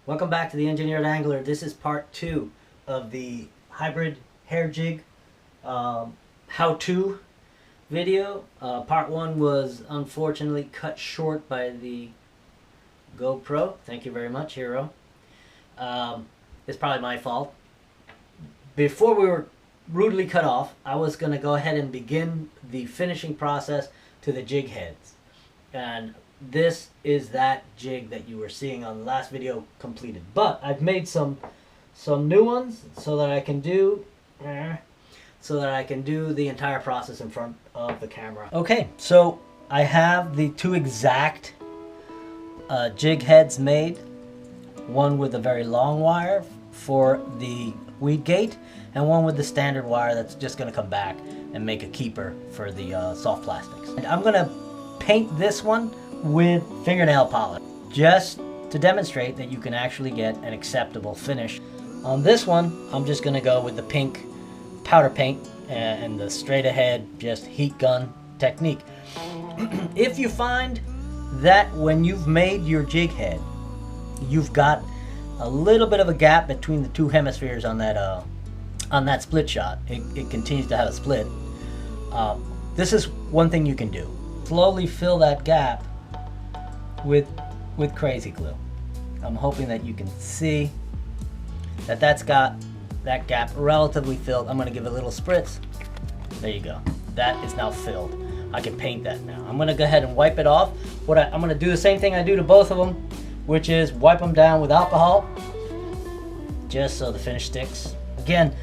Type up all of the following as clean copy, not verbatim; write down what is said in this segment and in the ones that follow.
Welcome back to the Engineered Angler. This is part 2 of the hybrid hair jig how-to video. Part 1 was unfortunately cut short by the GoPro. Thank you very much, Hero. It's probably my fault. Before we were rudely cut off, I was going to go ahead and begin the finishing process to the jig heads. And this is that jig that you were seeing on the last video completed. But I've made some new ones so that I can do the entire process in front of the camera. Okay, so I have the two exact jig heads made. One with a very long wire for the weed gate, and one with the standard wire that's just going to come back and make a keeper for the soft plastics. And I'm going to paint this one with fingernail polish just to demonstrate that you can actually get an acceptable finish. On this one, I'm just going to go with the pink powder paint and the straight ahead just heat gun technique. If you find that when you've made your jig head, you've got a little bit of a gap between the two hemispheres on that split shot, it continues to have a split, this is one thing you can do. Slowly fill that gap with crazy glue. I'm hoping that you can see that that's got that gap relatively filled. I'm going to give it a little spritz. There you go. That is now filled. I can paint that now. I'm going to go ahead and wipe it off. I'm going to do the same thing I do to both of them, which is wipe them down with alcohol just so the finish sticks. Again,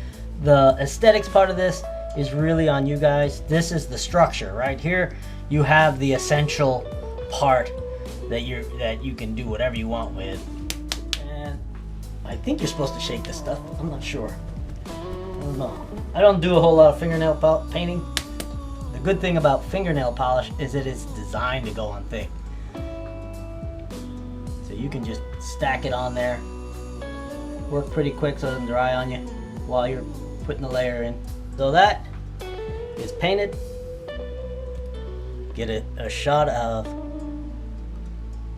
the aesthetics part of this is really on you guys. This is the structure right here. You have the essential part that you can do whatever you want with. And I think you're supposed to shake this stuff. I'm not sure. I don't know. I don't do a whole lot of fingernail painting. The good thing about fingernail polish is it is designed to go on thick. So you can just stack it on there. Work pretty quick so it doesn't dry on you while you're putting the layer in. So that is painted. Get a shot of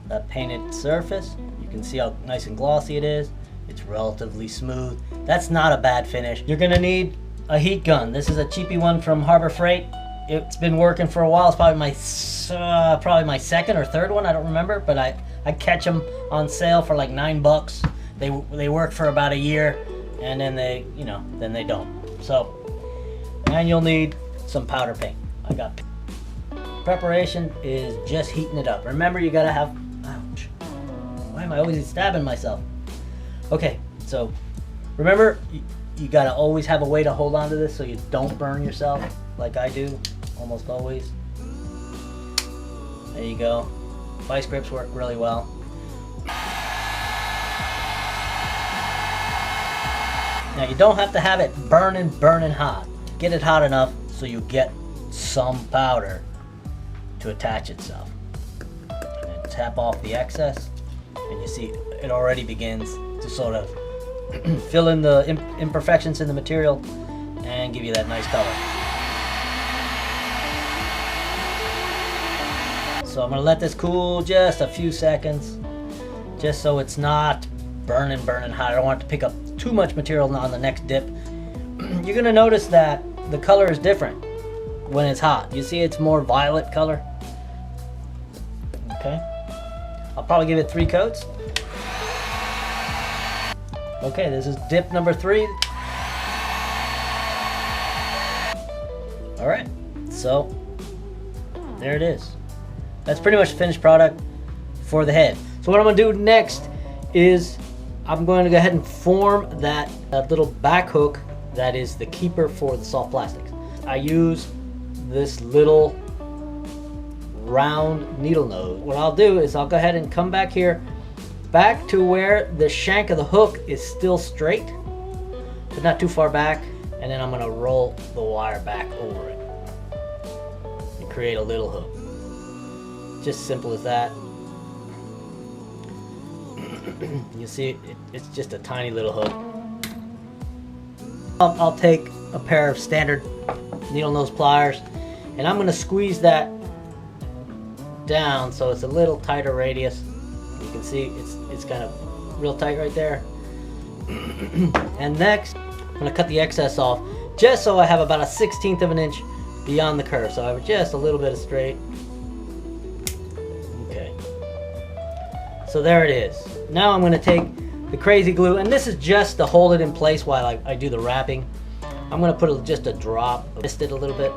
that painted surface. You can see how nice and glossy it is. It's relatively smooth. That's not a bad finish. You're gonna need a heat gun. This is a cheapy one from Harbor Freight. It's been working for a while. It's probably my second or third one. I don't remember, but I catch them on sale for like $9. They work for about a year, and then they don't. So, and you'll need some powder paint. I got paint. Preparation is just heating it up. Remember, you gotta have, ouch, why am I always stabbing myself? Okay, so remember, you gotta always have a way to hold on to this so you don't burn yourself like I do almost always. There you go. Vice grips work really well. Now you don't have to have it burning hot. Get it hot enough so you get some powder to attach itself. And then tap off the excess, and you see it already begins to sort of fill in the imperfections in the material and give you that nice color. So I'm gonna let this cool just a few seconds, just so it's not burning hot. I don't want it to pick up too much material on the next dip. You're gonna notice that the color is different when it's hot. You see it's more violet color. Okay, I'll probably give it 3 coats. Okay, this is dip number 3. All right, so there it is. That's pretty much the finished product for the head. So what I'm gonna do next is I'm going to go ahead and form that little back hook that is the keeper for the soft plastics. I use this little round needle nose. What I'll do is I'll go ahead and come back here, back to where the shank of the hook is still straight, but not too far back, and then I'm gonna roll the wire back over it and create a little hook. Just simple as that. You see, it's just a tiny little hook. I'll take a pair of standard needle nose pliers, and I'm gonna squeeze that down so it's a little tighter radius. You can see it's kind of real tight right there. And next, I'm gonna cut the excess off, just so I have about a 1/16 of an inch beyond the curve. So I have just a little bit of straight. Okay. So there it is. Now I'm gonna take the crazy glue, and this is just to hold it in place while I do the wrapping. I'm gonna put just a drop, twist it a little bit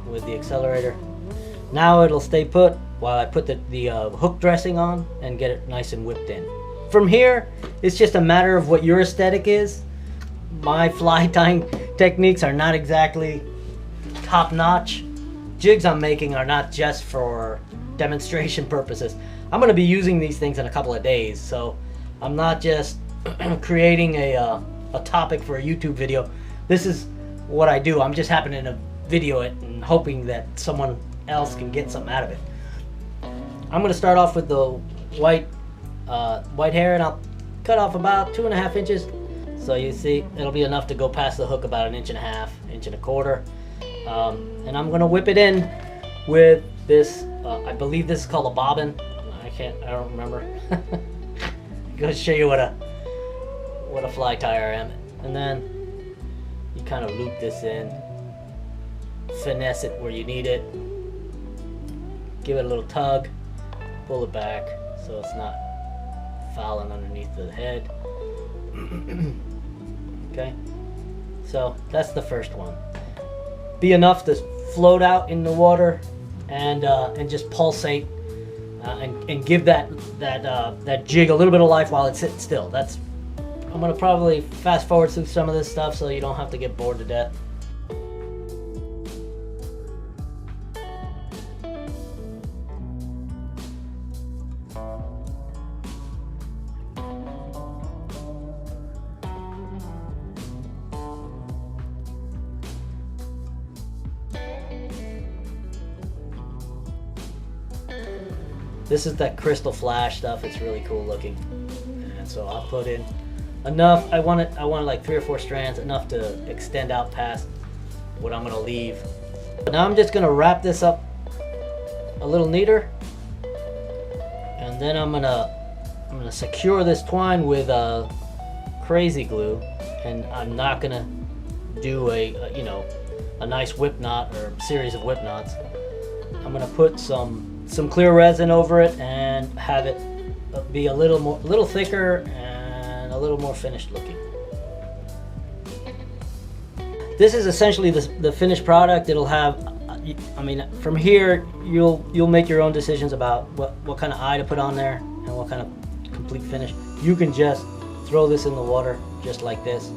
with the accelerator. Now it'll stay put while I put the hook dressing on and get it nice and whipped in. From here, it's just a matter of what your aesthetic is. My fly tying techniques are not exactly top notch. Jigs I'm making are not just for demonstration purposes. I'm gonna be using these things in a couple of days, so I'm not just creating a topic for a YouTube video. This is what I do. I'm just happening to video it and hoping that someone else can get something out of it. I'm going to start off with the white hair, and I'll cut off about 2.5 inches. So you see, it'll be enough to go past the hook about 1.5 inches, 1.25 inches. And I'm going to whip it in with this, I believe this is called a bobbin. I don't remember. I'm going to show you what a fly tyer I am. And then you kind of loop this in, finesse it where you need it, give it a little tug, pull it back so it's not fouling underneath the head. Okay, so that's the first one. Be enough to float out in the water and just pulsate and give that jig a little bit of life while it's sitting still. I'm gonna probably fast forward through some of this stuff so you don't have to get bored to death. This is that crystal flash stuff. It's really cool looking, and so I'll put in enough. I want like 3 or 4 strands, enough to extend out past what I'm gonna leave. Now I'm just gonna wrap this up a little neater, and then I'm gonna secure this twine with crazy glue, and I'm not gonna do a nice whip knot or series of whip knots. I'm gonna put some clear resin over it and have it be a little thicker and a little more finished looking. This is essentially the finished product. It'll have, I mean, from here you'll make your own decisions about what kind of eye to put on there and what kind of complete finish. You can just throw this in the water just like this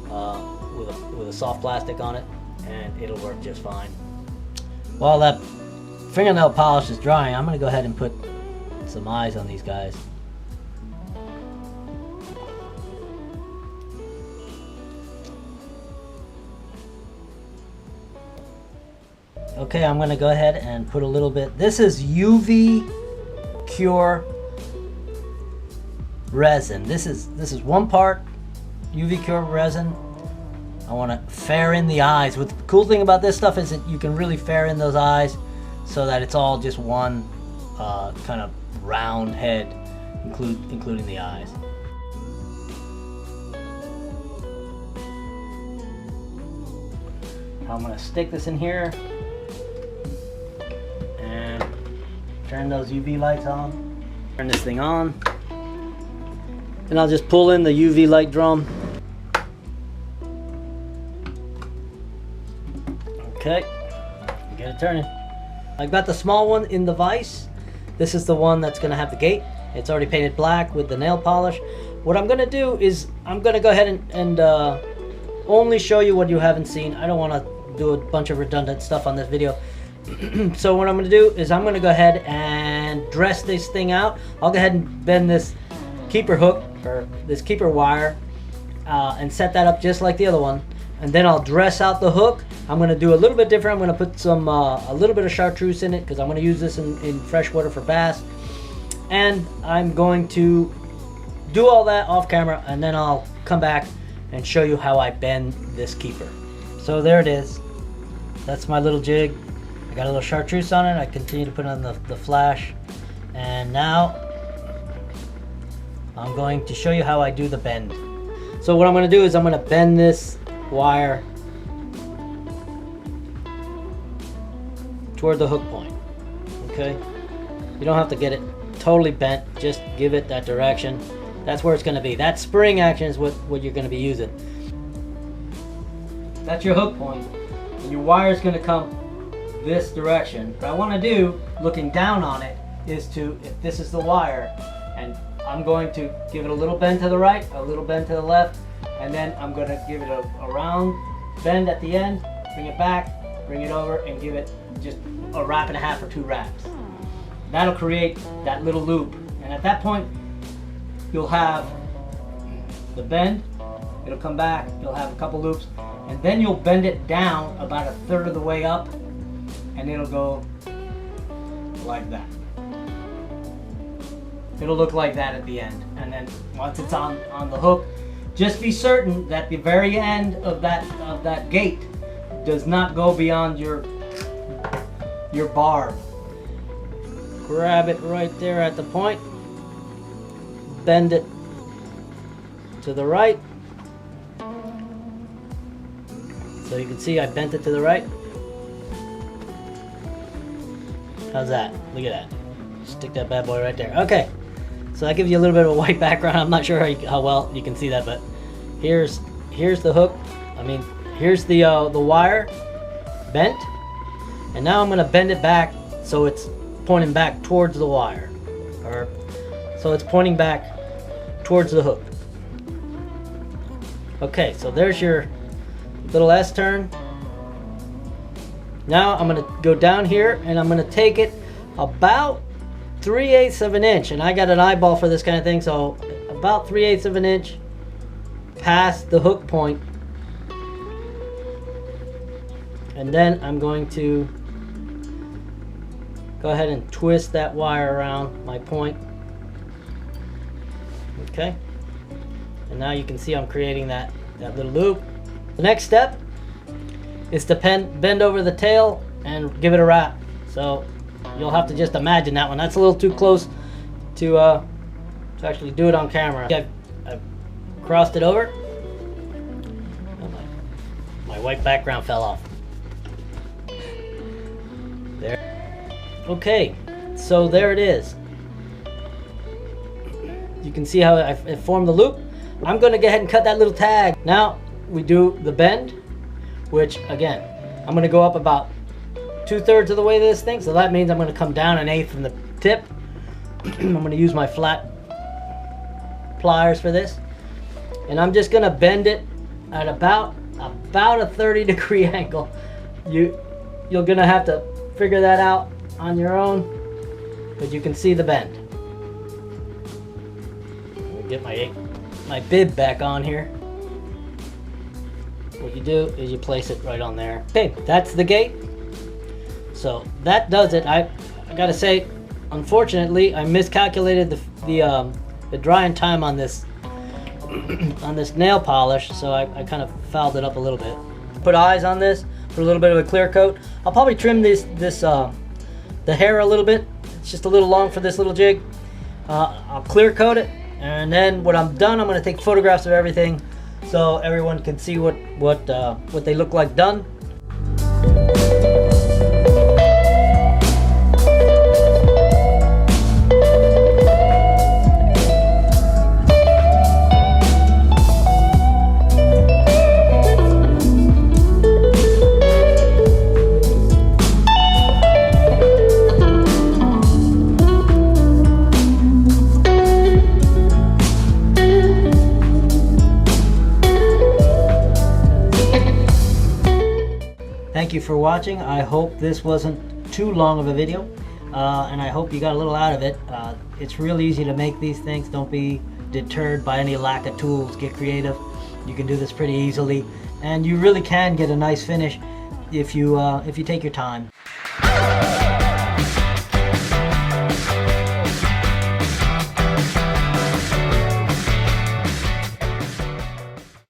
with a soft plastic on it, and it'll work just fine. While that fingernail polish is drying, I'm going to go ahead and put some eyes on these guys. Okay, I'm going to go ahead and put a little bit. This is UV Cure resin. This is 1 part UV Cure resin. I want to fair in the eyes. What the cool thing about this stuff is that you can really fair in those eyes so that it's all just one kind of round head, including the eyes. I'm going to stick this in here and turn those UV lights on. Turn this thing on, and I'll just pull in the UV light drum. Okay, get it turning. I've got the small one in the vise. This is the one that's going to have the gate. It's already painted black with the nail polish. What I'm going to do is I'm going to go ahead and only show you what you haven't seen. I don't want to do a bunch of redundant stuff on this video. So what I'm going to do is I'm going to go ahead and dress this thing out. I'll go ahead and bend this keeper hook or this keeper wire and set that up just like the other one. And then I'll dress out the hook. I'm going to do a little bit different. I'm going to put some a little bit of chartreuse in it because I'm going to use this in freshwater for bass. And I'm going to do all that off camera, and then I'll come back and show you how I bend this keeper. So there it is. That's my little jig. I got a little chartreuse on it. I continue to put on the flash. And now I'm going to show you how I do the bend. So what I'm going to do is I'm going to bend this wire toward the hook point. Okay, you don't have to get it totally bent, just give it that direction. That's where it's going to be. That spring action is what you're going to be using. That's your hook point, and your wire is going to come this direction. What I want to do, looking down on it, is to, if this is the wire, and I'm going to give it a little bend to the right, a little bend to the left, and then I'm going to give it a round bend at the end, bring it back, bring it over, and give it just a wrap and a half or 2 wraps. That'll create that little loop, and at that point you'll have the bend, it'll come back, you'll have a couple loops, and then you'll bend it down about 1/3 of the way up, and it'll go like that. It'll look like that at the end, and then once it's on the hook, just be certain that the very end of that gate does not go beyond your barb. Grab it right there at the point, bend it to the right. So you can see I bent it to the right. How's that? Look at that. Stick that bad boy right there. Okay, so that gives you a little bit of a white background. I'm not sure how well you can see that, but here's the hook. I mean, here's the wire bent, and now I'm going to bend it back so it's pointing back towards the wire, or so it's pointing back towards the hook. Okay, so there's your little S turn. Now I'm going to go down here and I'm going to take it about 3/8 of an inch, and I got an eyeball for this kind of thing, so about 3/8 of an inch past the hook point, and then I'm going to go ahead and twist that wire around my point. Okay, and now you can see I'm creating that little loop. The next step is to bend over the tail and give it a wrap. So you'll have to just imagine that one. That's a little too close to actually do it on camera. I've crossed it over. Oh, my white background fell off. There. Okay, so there it is. You can see how I formed the loop. I'm going to go ahead and cut that little tag. Now we do the bend, which again, I'm going to go up about 2/3 of the way to this thing. So that means I'm going to come down 1/8 from the tip. I'm going to use my flat pliers for this, and I'm just going to bend it at about a 30-degree angle. You're going to have to figure that out on your own, but you can see the bend. Let me get my bib back on here. What you do is you place it right on there. Okay, that's the gate. So that does it. I gotta say, unfortunately, I miscalculated the drying time on this on this nail polish, so I kind of fouled it up a little bit. Put eyes on this, put a little bit of a clear coat. I'll probably trim the hair a little bit. It's just a little long for this little jig. I'll clear coat it, and then when I'm done, I'm going to take photographs of everything so everyone can see what they look like done. Thank you for watching. I hope this wasn't too long of a video, and I hope you got a little out of it. It's real easy to make these things. Don't be deterred by any lack of tools. Get creative. You can do this pretty easily, and you really can get a nice finish if you take your time.